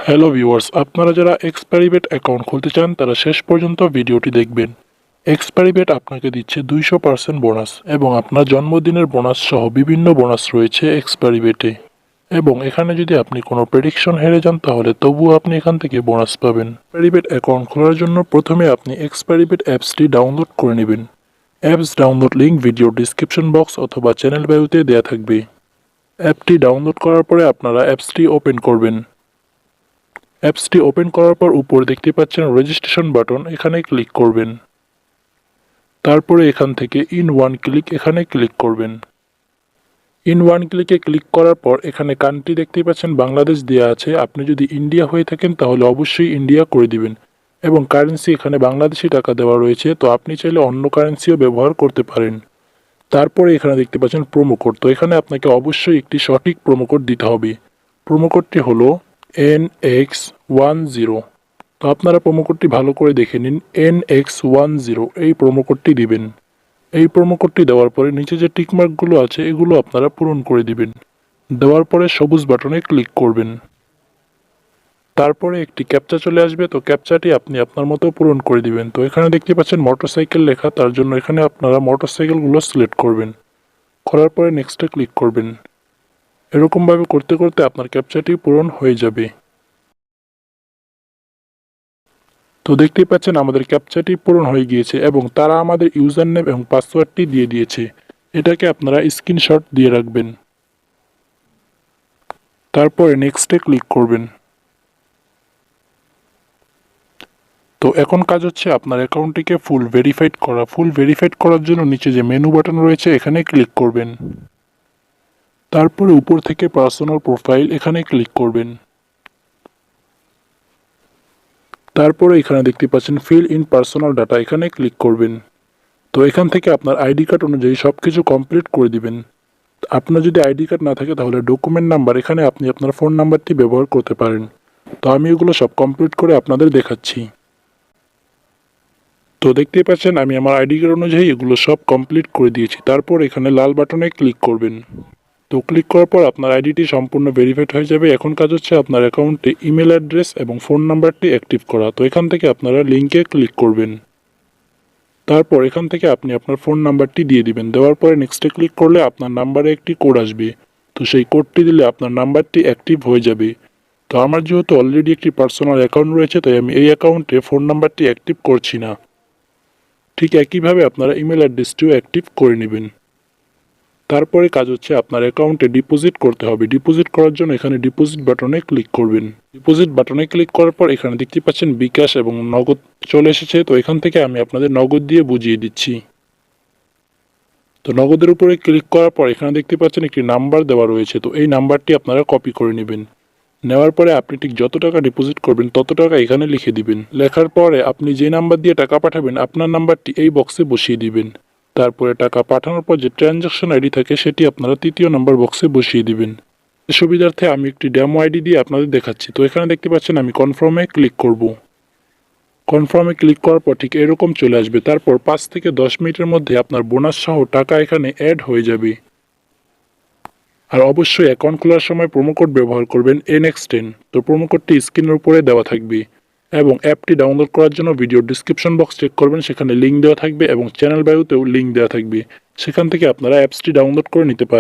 Hello viewers, আপনারা যারা এক্সপেরিবেট account খুলতে চান তারা শেষ পর্যন্ত ভিডিওটি দেখবেন। এক্সপেরিবেট আপনাকে দিচ্ছে 200% বোনাস এবং আপনার জন্মদিনের বোনাস সহ বিভিন্ন বোনাস রয়েছে এক্সপেরিবেটে। এবং এখানে যদি আপনি কোনো প্রেডিকশন হেরে যান তাহলে তবুও আপনি এখান থেকে বোনাস পাবেন। এক্সপেরিবেট অ্যাকাউন্ট খোলার জন্য প্রথমে আপনি এক্সপেরিবেট অ্যাপসটি ডাউনলোড করে নেবেন। Apps download link video description box অথবা চ্যানেল বায়ুতে দেওয়া থাকবে। অ্যাপটি ডাউনলোড করার পরে আপনারা অ্যাপসটি ওপেন করবেন। অ্যাপসটি ওপেন করার পর উপরে দেখতে পাচ্ছেন রেজিস্ট্রেশন বাটন, এখানে ক্লিক করবেন। তারপরে এখান থেকে ইন ওয়ান ক্লিক এখানে ক্লিক করবেন। ইন ওয়ান ক্লিকে ক্লিক করার পর এখানে কান্ট্রি দেখতে পাচ্ছেন বাংলাদেশ দেওয়া আছে। আপনি যদি ইন্ডিয়া হয়ে থাকেন তাহলে অবশ্যই ইন্ডিয়া করে দিবেন এবং কারেন্সি এখানে বাংলাদেশি টাকা দেওয়া রয়েছে, তো আপনি চাইলে অন্য কারেন্সিও ব্যবহার করতে পারেন। তারপরে এখানে দেখতে পাচ্ছেন প্রোমো কোড, তো এখানে আপনাকে অবশ্যই একটি সঠিক প্রোমো কোড দিতে হবে। প্রোমো কোডটি হলো NX10। তো আপনারা প্রোমো কোডটি ভালো করে দেখে নিন, NX10 এই প্রোমো কোডটি দিবেন। এই প্রোমো কোডটি দেওয়ার পরে নিচে যে টিকমার্কগুলো আছে এগুলো আপনারা পূরণ করে দিবেন। দেওয়ার পরে সবুজ বাটনে ক্লিক করবেন। তারপরে একটি ক্যাপচা চলে আসবে, তো ক্যাপচাটি আপনি আপনার মতো পূরণ করে দিবেন। তো এখানে দেখতে পাচ্ছেন মোটরসাইকেল লেখা, তার জন্য এখানে আপনারা মোটরসাইকেলগুলো সিলেক্ট করবেন। করার পরে নেক্সটে ক্লিক করবেন। এরকমভাবে করতে করতে আপনার ক্যাপচাটি পূরণ হয়ে যাবে। তো দেখতেই পাচ্ছেন আমাদের ক্যাপচাটি পূরণ হয়ে গিয়েছে এবং তারা আমাদের ইউজার নেম এবং পাসওয়ার্ডটি দিয়ে দিয়েছে। এটাকে আপনারা স্ক্রিনশট দিয়ে রাখবেন। তারপরে নেক্সটে ক্লিক করবেন। তো এখন কাজ হচ্ছে আপনার অ্যাকাউন্টটিকে ফুল ভেরিফাইড করা। ফুল ভেরিফাইড করার জন্য নিচে যে মেনু বাটন রয়েছে এখানে ক্লিক করবেন। তারপরে উপর থেকে পার্সোনাল প্রোফাইল এখানে ক্লিক করবেন। তারপরে এখানে দেখতে পাচ্ছেন ফিল ইন পার্সোনাল ডাটা, এখানে ক্লিক করবেন। তো এখান থেকে আপনার আইডি কার্ড অনুযায়ী সব কিছু কমপ্লিট করে দিবেন। আপনার যদি আইডি কার্ড না থাকে তাহলে ডকুমেন্ট নাম্বার, এখানে আপনি আপনার ফোন নাম্বারটি ব্যবহার করতে পারেন। তো আমি এগুলো সব কমপ্লিট করে আপনাদের দেখাচ্ছি। তো দেখতেই পাচ্ছেন আমি আমার আইডি কার্ড অনুযায়ী এগুলো সব কমপ্লিট করে দিয়েছি। তারপর এখানে লাল বাটনে ক্লিক করবেন। তো ক্লিক করার পর আপনার আইডিটি সম্পূর্ণ ভেরিফাইড হয়ে যাবে। এখন কাজ হচ্ছে আপনার অ্যাকাউন্টে ইমেল অ্যাড্রেস এবং ফোন নাম্বারটি অ্যাক্টিভ করা। তো এখান থেকে আপনারা লিঙ্কে ক্লিক করবেন। তারপর এখান থেকে আপনি আপনার ফোন নাম্বারটি দিয়ে দিবেন। দেওয়ার পরে নেক্সটে ক্লিক করলে আপনার নাম্বারে একটি কোড আসবে। তো সেই কোডটি দিলে আপনার নাম্বারটি অ্যাক্টিভ হয়ে যাবে। তো আমার যেহেতু অলরেডি একটি পার্সোনাল অ্যাকাউন্ট রয়েছে তাই আমি এই অ্যাকাউন্টে ফোন নাম্বারটি অ্যাক্টিভ করছি না। ঠিক একইভাবে আপনারা ইমেল অ্যাড্রেসটিও অ্যাক্টিভ করে নেবেন। তারপরে কাজ হচ্ছে আপনার অ্যাকাউন্টে ডিপোজিট করতে হবে। ডিপোজিট করার জন্য এখানে ডিপোজিট বাটনে ক্লিক করবেন। ডিপোজিট বাটনে ক্লিক করার পর এখানে দেখতে পাচ্ছেন বিকাশ এবং নগদ চলে এসেছে। তো এখান থেকে আমি আপনাদের নগদ দিয়ে বুঝিয়ে দিচ্ছি। তো নগদের উপরে ক্লিক করার পর এখানে দেখতে পাচ্ছেন একটি নাম্বার দেওয়া রয়েছে। তো এই নাম্বারটি আপনারা কপি করে নেবেন। নেওয়ার পরে আপনি ঠিক যত টাকা ডিপোজিট করবেন তত টাকা এখানে লিখে দিবেন। লেখার পরে আপনি যে নাম্বার দিয়ে টাকা পাঠাবেন আপনার নাম্বারটি এই বক্সে বসিয়ে দিবেন। তারপরে টাকা পাঠানোর পর যে ট্রানজ্যাকশন আইডি থাকে সেটি আপনারা তৃতীয় নাম্বার বক্সে বসিয়ে দিবেন। সুবিধার্থে আমি একটি ডেমো আইডি দিয়ে আপনাদের দেখাচ্ছি। তো এখানে দেখতে পাচ্ছেন আমি কনফার্মে ক্লিক করব। কনফার্মে ক্লিক করার পর ঠিক এরকম চলে আসবে। তারপর 5 থেকে 10 মিনিটের মধ্যে আপনার বোনাস সহ টাকা এখানে অ্যাড হয়ে যাবে। আর অবশ্যই অ্যাকাউন্ট খোলার সময় প্রোমো কোড ব্যবহার করবেন NX10। তো প্রোমো কোডটি স্ক্রিনের উপরে দেওয়া থাকবে এবং অ্যাপটি ডাউনলোড করার জন্য ভিডিও ডিসক্রিপশন বক্স চেক করবেন, সেখানে লিঙ্ক দেওয়া থাকবে এবং চ্যানেল বায়ুতেও লিঙ্ক দেওয়া থাকবে। সেখান থেকে আপনারা অ্যাপসটি ডাউনলোড করে নিতে পারেন।